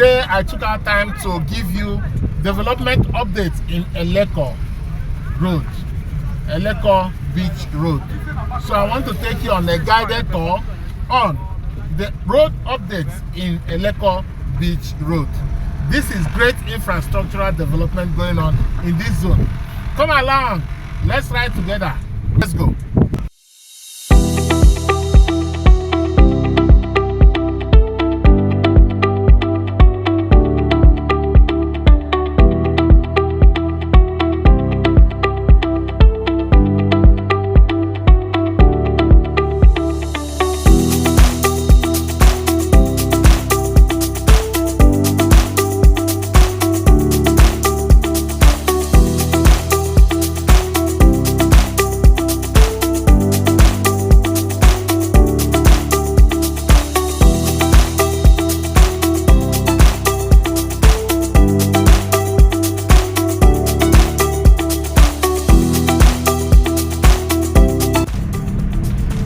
Today I took our time to give you development updates in Eleko Road, Eleko Beach Road. So I want to take you on a guided tour on the road updates in Eleko Beach Road. This is great infrastructural development going on in this zone. Come along, let's ride together. Let's go.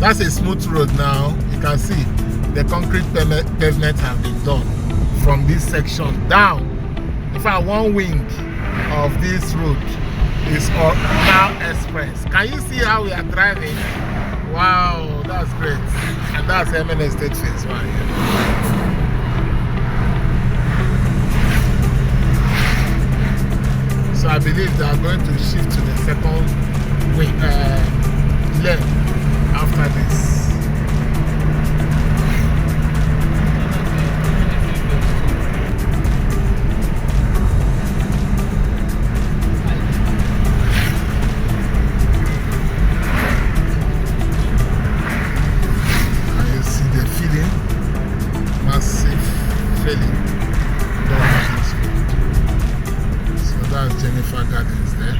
That's a smooth road now. You can see the concrete pavement has been done from this section down. In fact, one wing of this road is now express. Can you see how we are driving? Wow, that's great. And that's Pavement State Phase 1. So I believe they are going to shift to the second wing lane after this. And you see the filling, massive filling down this road. So that's Jennifer Gardens there.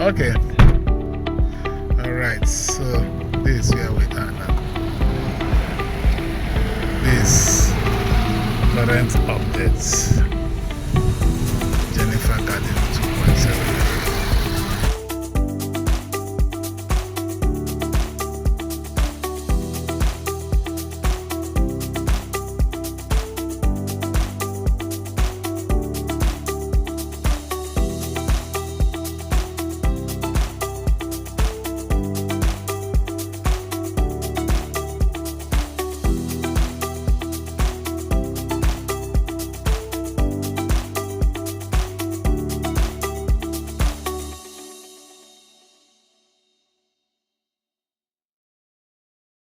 Okay. Alright, so this is where we are now. This current updates.